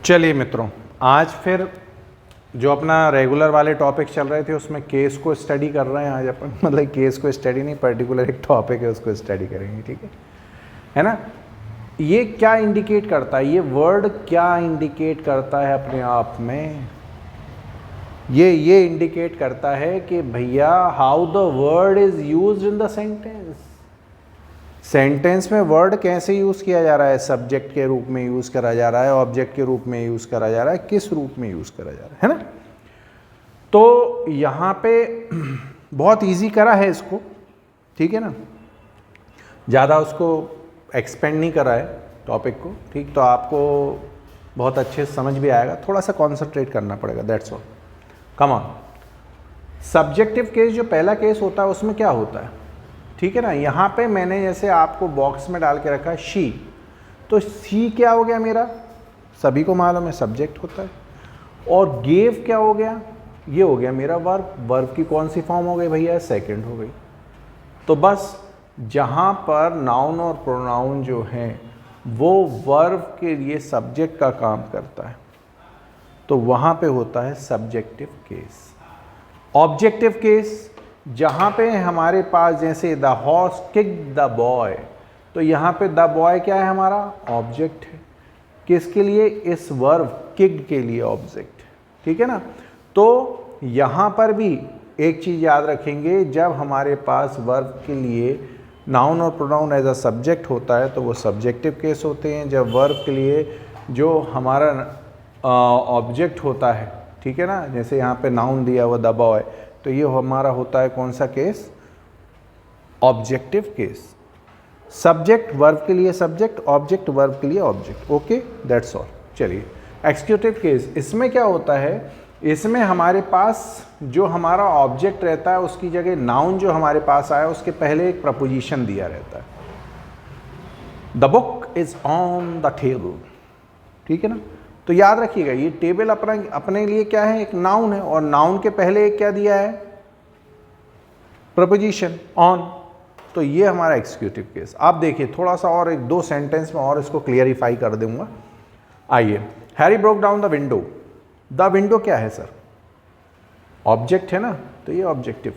चलिए मित्रों, आज फिर जो अपना रेगुलर वाले टॉपिक चल रहे थे उसमें केस को स्टडी कर रहे हैं। आज अपन मतलब केस को स्टडी नहीं, पर्टिकुलर एक टॉपिक है उसको स्टडी करेंगे, ठीक है ना। ये क्या इंडिकेट करता है, ये वर्ड क्या इंडिकेट करता है अपने आप में, ये इंडिकेट करता है कि भैया how the word is used in the sentence. Sentence में वर्ड कैसे यूज़ किया जा रहा है, सब्जेक्ट के रूप में यूज़ करा जा रहा है, ऑब्जेक्ट के रूप में यूज़ करा जा रहा है, किस रूप में यूज़ करा जा रहा है ना। तो यहाँ पे बहुत इजी करा है इसको, ठीक है ना, ज़्यादा उसको एक्सपेंड नहीं करा है टॉपिक को, ठीक। तो आपको बहुत अच्छे से समझ भी आएगा, थोड़ा सा कॉन्सेंट्रेट करना पड़ेगा, that's all. Come on. Subjective case जो पहला केस होता है उसमें क्या होता है, ठीक है ना। यहाँ पे मैंने जैसे आपको बॉक्स में डाल के रखा है शी, तो शी क्या हो गया मेरा, सभी को मालूम है सब्जेक्ट होता है। और गेव क्या हो गया, ये हो गया मेरा वर्ब। वर्ब की कौन सी फॉर्म हो गई भैया, सेकंड हो गई। तो बस जहाँ पर नाउन और प्रोनाउन जो हैं वो वर्ब के लिए सब्जेक्ट का काम करता है, तो वहाँ पे होता है सब्जेक्टिव केस। ऑब्जेक्टिव केस जहाँ पे हमारे पास जैसे the horse kicked the boy, तो यहाँ पे द बॉय क्या है, हमारा ऑब्जेक्ट है। किसके लिए, इस वर्ब किक्ड के लिए ऑब्जेक्ट, ठीक है ना। तो यहाँ पर भी एक चीज़ याद रखेंगे, जब हमारे पास वर्ब के लिए नाउन और प्रोनाउन एज अ सब्जेक्ट होता है तो वो सब्जेक्टिव केस होते हैं। जब वर्ब के लिए जो हमारा ऑब्जेक्ट होता है, ठीक है ना, जैसे यहाँ पे नाउन दिया हुआ द बॉय, तो ये हमारा होता है कौन सा case, objective case. Subject verb के लिए सब्जेक्ट, ऑब्जेक्ट वर्ब के लिए ऑब्जेक्ट, ओके, दैट्स ऑल। चलिए एक्सिक्यूटिव केस, इसमें क्या होता है, इसमें हमारे पास जो हमारा ऑब्जेक्ट रहता है उसकी जगह नाउन जो हमारे पास आया उसके पहले एक प्रपोजिशन दिया रहता है। The book is on the table, ठीक है ना। तो याद रखिएगा ये टेबल अपने लिए क्या है, एक नाउन है, और नाउन के पहले एक क्या दिया है, प्रपोजिशन ऑन। तो ये हमारा एग्जीक्यूटिव केस। आप देखिए थोड़ा सा और एक दो सेंटेंस में और इसको क्लियरिफाई कर दूंगा। आइए, Harry Brook down the window. The window क्या है सर, ऑब्जेक्ट है ना, तो ये ऑब्जेक्टिव,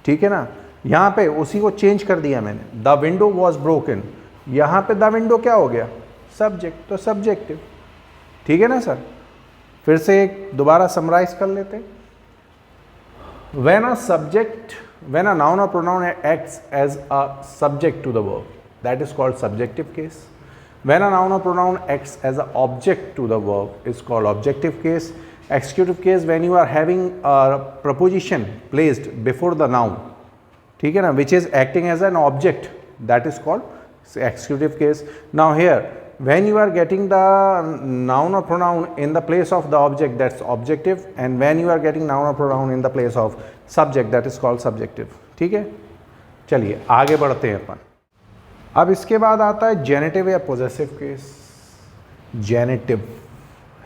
ठीक है ना। यहां पे उसी को चेंज कर दिया मैंने, द विंडो वॉज ब्रोकन, यहां पे द विंडो क्या हो गया, सब्जेक्ट, तो सब्जेक्टिव, ठीक है ना सर। फिर से एक दोबारा समराइज कर लेते। When a noun or pronoun acts as a subject to the verb, that is called subjective case. When a noun or pronoun acts as an object to the verb is called objective case. Executive case, when you are having a preposition placed before the noun, ठीक है ना, which is acting as an object, that is called executive case. Now here when you are getting the noun or pronoun in the place of the object, that's objective, and when you are getting noun or pronoun in the place of subject, that is called subjective, ठीक है। चलिए आगे बढ़ते हैं अपन। अब इसके बाद आता है जेनेटिव या पोजेसिव केस। जेनेटिव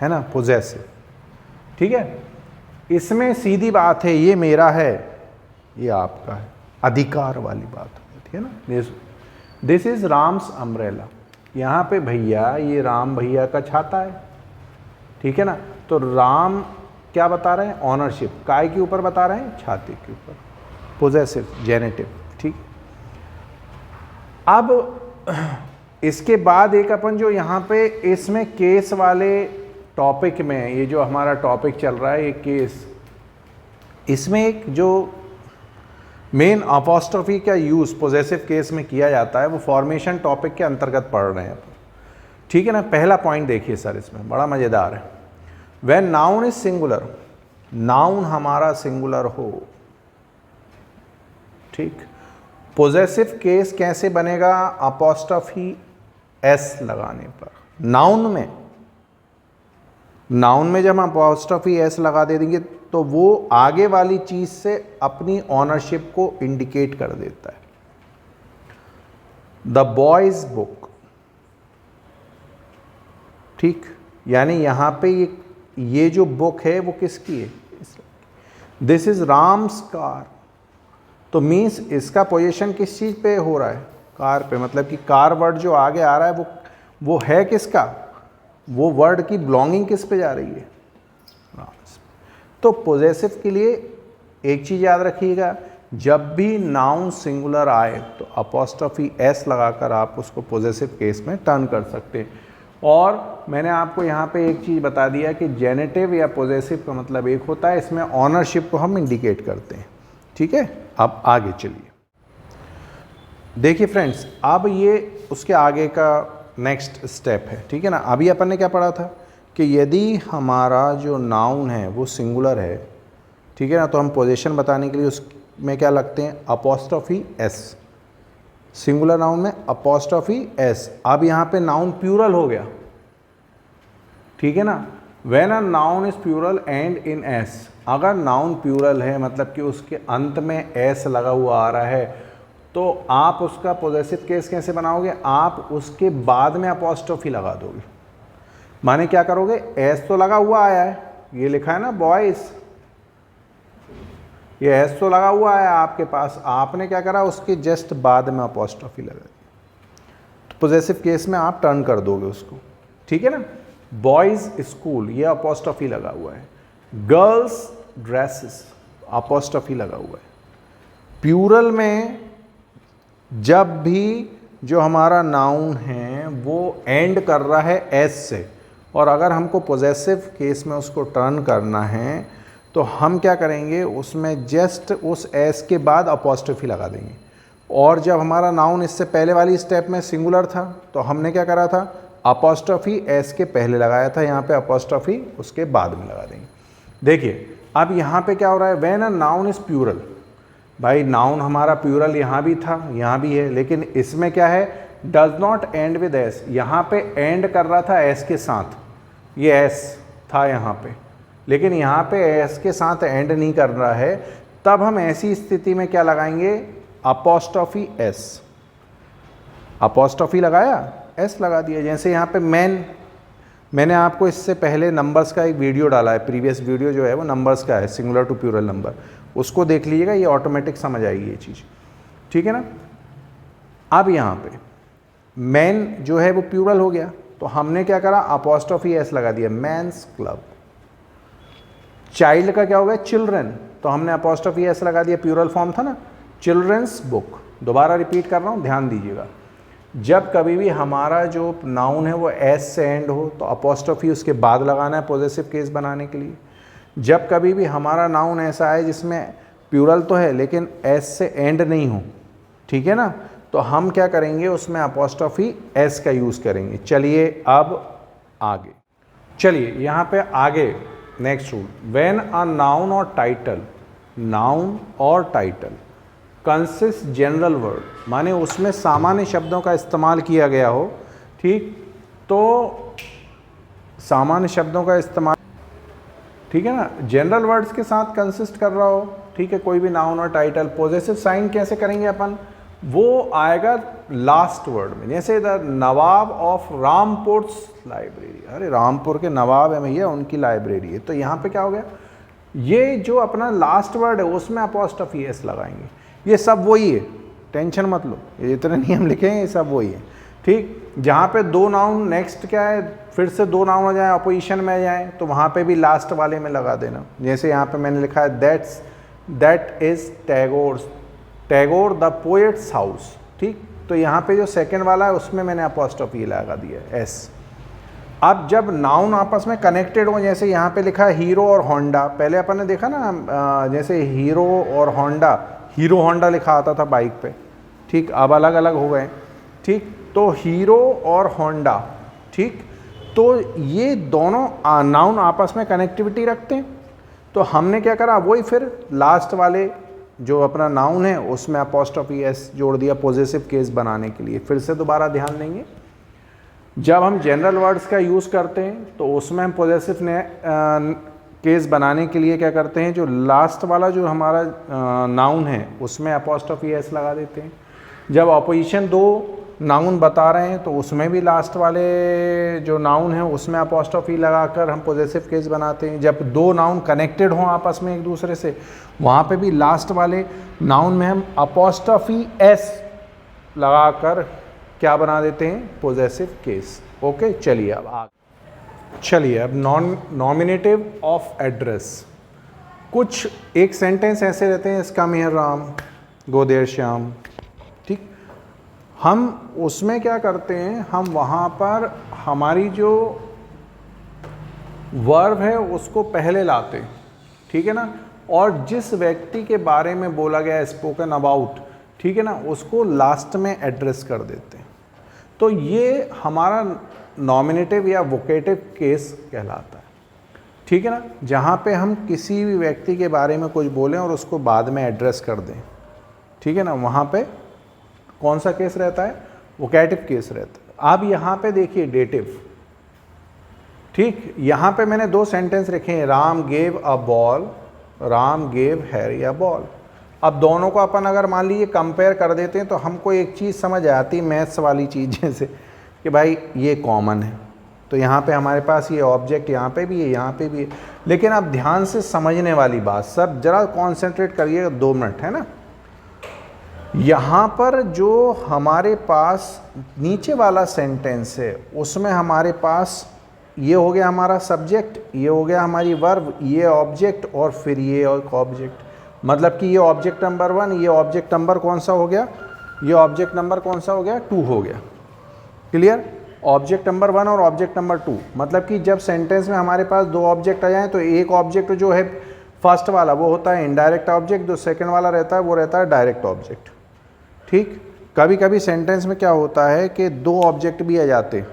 है ना, पोजेसिव, ठीक है। इसमें सीधी बात है, ये मेरा है, ये आपका है, अधिकार वाली बात होती है ना। दिस इज राम्स अम्ब्रेला, यहाँ पे भैया ये राम भैया का छाता है, ठीक है ना। तो राम क्या बता रहे हैं, ऑनरशिप, काय के ऊपर बता रहे हैं, छाते के ऊपर, पोजेसिव, जेनेटिव, ठीक। अब इसके बाद एक अपन जो यहाँ पे इसमें केस वाले टॉपिक में, ये जो हमारा टॉपिक चल रहा है ये केस, इसमें एक जो मेन अपॉस्ट्रोफी का यूज़ पोजेसिव केस में किया जाता है वो फॉर्मेशन टॉपिक के अंतर्गत पढ़ रहे हैं, ठीक है ना। पहला पॉइंट देखिए सर, इसमें बड़ा मज़ेदार है। When noun is singular, noun हमारा सिंगुलर हो, ठीक। पोजेसिव केस कैसे बनेगा, अपॉस्ट्रोफी एस लगाने पर। नाउन में जब हम अपॉस्ट्रोफी एस लगा दे देंगे तो वो आगे वाली चीज से अपनी ऑनरशिप को इंडिकेट कर देता है। द बॉयज बुक, ठीक, यानी यहां पे ये जो बुक है वो किसकी है, दिस इज राम्स कार, तो मीन्स इसका पोजीशन किस चीज पे हो रहा है, कार पे। मतलब कि कार वर्ड जो आगे आ रहा है वो है किसका, वो वर्ड की बिलोंगिंग किस पे जा रही है, तो पोजेसिव के लिए एक चीज़ याद रखिएगा, जब भी नाउन सिंगुलर आए तो अपॉस्ट्रोफी एस लगाकर आप उसको पोजेसिव केस में टर्न कर सकते हैं। और मैंने आपको यहाँ पे एक चीज़ बता दिया कि जेनेटिव या पोजेसिव का मतलब एक होता है, इसमें ऑनरशिप को हम इंडिकेट करते हैं। ठीक है, अब आगे चलिए। देखिए फ्रेंड्स, अब ये उसके आगे का नेक्स्ट स्टेप है। ठीक है ना, अभी अपन ने क्या पढ़ा था कि यदि हमारा जो नाउन है वो सिंगुलर है, ठीक है ना, तो हम पोजीशन बताने के लिए उसमें क्या लगते हैं, अपॉस्ट्रोफी एस। सिंगुलर नाउन में अपॉस्ट्रोफी एस। अब यहाँ पे नाउन प्लूरल हो गया, ठीक है ना। When a noun is plural end in S, अगर नाउन प्लूरल है मतलब कि उसके अंत में एस लगा हुआ आ रहा है, तो आप उसका पोजेसिव केस कैसे बनाओगे, आप उसके बाद में अपॉस्ट्रोफी लगा दोगे। माने क्या करोगे, एस तो लगा हुआ आया है, ये लिखा है ना बॉयज, ये एस तो लगा हुआ है आपके पास, आपने क्या करा, उसके जस्ट बाद में अपॉस्ट्रोफी लगा दी, तो पोजेसिव केस में आप टर्न कर दोगे उसको। ठीक है ना, बॉयज स्कूल, ये अपॉस्ट्रोफी लगा हुआ है। गर्ल्स ड्रेसेस, अपॉस्ट्रोफी लगा हुआ है। प्लूरल में जब भी जो हमारा नाउन है वो एंड कर रहा है एस से, और अगर हमको पोजेसिव केस में उसको टर्न करना है तो हम क्या करेंगे, उसमें जस्ट उस एस के बाद अपॉस्ट्रोफी लगा देंगे। और जब हमारा नाउन इससे पहले वाली स्टेप में सिंगुलर था तो हमने क्या करा था, अपॉस्ट्रोफी एस के पहले लगाया था, यहाँ पे अपॉस्ट्रोफी उसके बाद में लगा देंगे। देखिए अब यहाँ पे क्या हो रहा है, when a noun is plural, भाई नाउन हमारा प्लूरल यहाँ भी था यहाँ भी है, लेकिन इसमें क्या है, does not and with S, यहाँ पे एंड कर रहा था एस के साथ, ये एस था यहाँ पे, लेकिन यहाँ पे एस के साथ एंड नहीं कर रहा है, तब हम ऐसी स्थिति में क्या लगाएंगे, अपॉस्ट्रोफी एस। अपॉस्ट्रोफी लगाया, एस लगा दिया। जैसे यहाँ पे मैन, मैंने आपको इससे पहले नंबर्स का एक वीडियो डाला है, प्रीवियस वीडियो जो है वो नंबर्स का है, सिंगुलर टू प्लूरल नंबर, उसको देख लीजिएगा, ये ऑटोमेटिक समझ आएगी ये चीज़। ठीक है ना। अब यहाँ पे मैन जो है वो प्लूरल हो गया, तो हमने क्या करा, अपॉस्ट्रोफी एस लगा दिया, मैंस क्लब। चाइल्ड का क्या हो गया, चिल्ड्रन, तो हमने अपॉस्ट्रोफी एस लगा दिया, प्लूरल फॉर्म था ना, चिल्ड्रंस बुक। दोबारा रिपीट कर रहा हूँ, ध्यान दीजिएगा, जब कभी भी हमारा जो नाउन है वो एस से एंड हो तो अपॉस्ट्रोफी उसके बाद लगाना है पोजेसिव केस बनाने के लिए। जब कभी भी हमारा नाउन ऐसा है जिसमें प्लूरल तो है लेकिन एस से एंड नहीं हो, ठीक है ना, तो हम क्या करेंगे, उसमें अपॉस्ट्रोफी एस का यूज़ करेंगे। चलिए अब आगे, चलिए यहाँ पे आगे next rule, when a noun और टाइटल, नाउन और टाइटल कंसिस्ट जनरल वर्ड, माने उसमें सामान्य शब्दों का इस्तेमाल किया गया हो, ठीक, तो सामान्य शब्दों का इस्तेमाल, ठीक है ना, जनरल वर्ड्स के साथ कंसिस्ट कर रहा हो, ठीक है, कोई भी नाउन और टाइटल। पॉजेसिव साइन कैसे करेंगे अपन, वो आएगा लास्ट वर्ड में, जैसे the Nawab of Rampur library, अरे रामपुर के नवाब है भैया, उनकी लाइब्रेरी है, तो यहाँ पे क्या हो गया, ये जो अपना लास्ट वर्ड है उसमें अपॉस्ट्रोफी एस लगाएंगे। ये सब वही है, टेंशन मत लो, ये जितने नियम लिखे हैं ये सब वही है, ठीक। जहाँ पे दो नाउन नेक्स्ट क्या है, फिर से दो नाउन हो जाए, अपोजिशन में आ जाए, तो वहाँ पे भी लास्ट वाले में लगा देना। जैसे यहाँ पे मैंने लिखा है that is Tagore the poets house, ठीक, तो यहाँ पे जो सेकंड वाला है उसमें मैंने अपॉस्ट्रोफी लगा दिया है एस। अब जब नाउन आपस में कनेक्टेड हो, जैसे यहाँ पे लिखा है हीरो और होंडा, पहले अपन ने देखा ना, जैसे हीरो और होंडा, हीरो होंडा लिखा आता था बाइक पे, ठीक, अब अलग अलग हो गए, ठीक, तो हीरो और होंडा, ठीक, तो ये दोनों नाउन आपस में कनेक्टिविटी रखते हैं, तो हमने क्या करा, वही फिर लास्ट वाले जो अपना नाउन है उसमें अपॉस्ट्रोफी एस जोड़ दिया पॉजिटिव केस बनाने के लिए। फिर से दोबारा ध्यान देंगे, जब हम जनरल वर्ड्स का यूज़ करते हैं तो उसमें हम पॉजिटिव केस बनाने के लिए क्या करते हैं, जो लास्ट वाला जो हमारा नाउन है उसमें अपॉस्ट्रोफी एस लगा देते हैं। जब अपोजिशन दो नाउन बता रहे हैं तो उसमें भी लास्ट वाले जो नाउन है उसमें अपॉस्ट्रोफी लगाकर हम पॉजिटिव केस बनाते हैं। जब दो नाउन कनेक्टेड हों आपस में एक दूसरे से, वहाँ पे भी लास्ट वाले नाउन में हम अपॉस्ट्रोफी एस लगाकर क्या बना देते हैं, पॉजिटिव केस। ओके, चलिए अब आगे। चलिए अब नॉमिनेटिव ऑफ एड्रेस। कुछ एक सेंटेंस ऐसे रहते हैं, इसका मेहर राम गो देर श्याम, ठीक। हम उसमें क्या करते हैं, हम वहाँ पर हमारी जो वर्ब है उसको पहले लाते हैं, ठीक है ना, और जिस व्यक्ति के बारे में बोला गया स्पोकन अबाउट, ठीक है ना, उसको लास्ट में एड्रेस कर देते हैं। तो ये हमारा नॉमिनेटिव या वोकेटिव केस कहलाता है, ठीक है ना, जहाँ पे हम किसी भी व्यक्ति के बारे में कुछ बोलें और उसको बाद में एड्रेस कर दें, ठीक है ना, वहाँ पे कौन सा केस रहता है, वोकेटिव केस रहता है। अब यहाँ पे देखिए डेटिव, ठीक, यहाँ पे मैंने दो सेंटेंस रखे हैं, Ram gave a ball, Ram gave Harry a ball. अब दोनों को अपन अगर मान लीजिए कंपेयर कर देते हैं तो हमको एक चीज़ समझ आती है, मैथ्स वाली चीज़ जैसे कि भाई ये कॉमन है, तो यहाँ पे हमारे पास ये ऑब्जेक्ट यहाँ पे भी है, यहाँ पे भी है। लेकिन अब ध्यान से समझने वाली बात, सब जरा कॉन्सेंट्रेट करिएगा 2 मिनट, है ना। यहाँ पर जो हमारे पास नीचे वाला सेंटेंस है उसमें हमारे पास ये हो गया हमारा सब्जेक्ट, ये हो गया हमारी वर्ब, ये ऑब्जेक्ट और फिर ये एक ऑब्जेक्ट। मतलब कि ये ऑब्जेक्ट नंबर 1, ये ऑब्जेक्ट नंबर कौन सा हो गया, ये ऑब्जेक्ट नंबर कौन सा हो गया, 2 हो गया। क्लियर, ऑब्जेक्ट नंबर 1 और ऑब्जेक्ट नंबर 2। मतलब कि जब सेंटेंस में हमारे पास 2 ऑब्जेक्ट आ जाएँ तो एक ऑब्जेक्ट जो है फर्स्ट वाला वो होता है इनडायरेक्ट ऑब्जेक्ट, जो सेकेंड वाला रहता है वो रहता है डायरेक्ट ऑब्जेक्ट, ठीक। कभी कभी सेंटेंस में क्या होता है कि 2 ऑब्जेक्ट भी आ जाते हैं,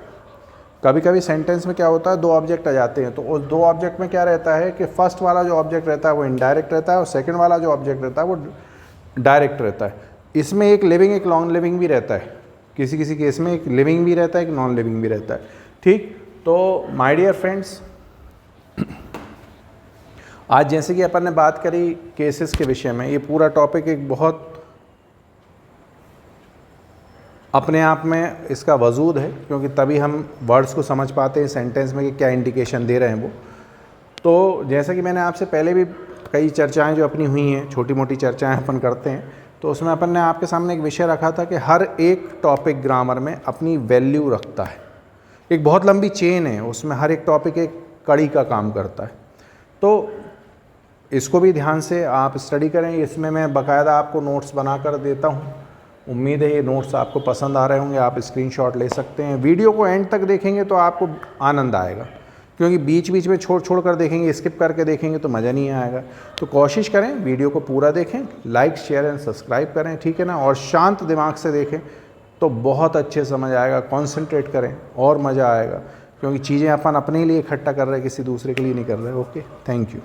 कभी कभी सेंटेंस में क्या होता है 2 ऑब्जेक्ट आ जाते हैं, तो उस 2 ऑब्जेक्ट में क्या रहता है कि फर्स्ट वाला जो ऑब्जेक्ट रहता है वो इनडायरेक्ट रहता है और सेकंड वाला जो ऑब्जेक्ट रहता है वो डायरेक्ट रहता है। इसमें एक लिविंग एक नॉन लिविंग भी रहता है, किसी किसी केस में एक लिविंग भी रहता है, एक नॉन लिविंग भी रहता है, ठीक। तो माय डियर फ्रेंड्स, आज जैसे कि अपन ने बात करी केसेस के विषय में, ये पूरा टॉपिक एक बहुत अपने आप में इसका वजूद है, क्योंकि तभी हम वर्ड्स को समझ पाते हैं सेंटेंस में कि क्या इंडिकेशन दे रहे हैं वो। तो जैसा कि मैंने आपसे पहले भी कई चर्चाएं जो अपनी हुई हैं, छोटी मोटी चर्चाएं अपन करते हैं, तो उसमें अपन ने आपके सामने एक विषय रखा था कि हर एक टॉपिक ग्रामर में अपनी वैल्यू रखता है। एक बहुत लंबी चेन है, उसमें हर एक टॉपिक एक कड़ी का काम करता है। तो इसको भी ध्यान से आप स्टडी करें। इसमें मैं बाकायदा आपको नोट्स बना कर देता हूँ। उम्मीद है ये नोट्स आपको पसंद आ रहे होंगे, आप स्क्रीनशॉट ले सकते हैं। वीडियो को एंड तक देखेंगे तो आपको आनंद आएगा, क्योंकि बीच बीच में छोड़ कर देखेंगे, स्किप करके देखेंगे तो मज़ा नहीं आएगा। तो कोशिश करें वीडियो को पूरा देखें, लाइक शेयर एंड सब्सक्राइब करें, ठीक है ना, और शांत दिमाग से देखें तो बहुत अच्छे समझ आएगा। कॉन्सेंट्रेट करें और मज़ा आएगा, क्योंकि चीज़ें अपन अपने लिए इकट्ठा कर रहे हैं, किसी दूसरे के लिए नहीं कर रहे। Okay, thank you.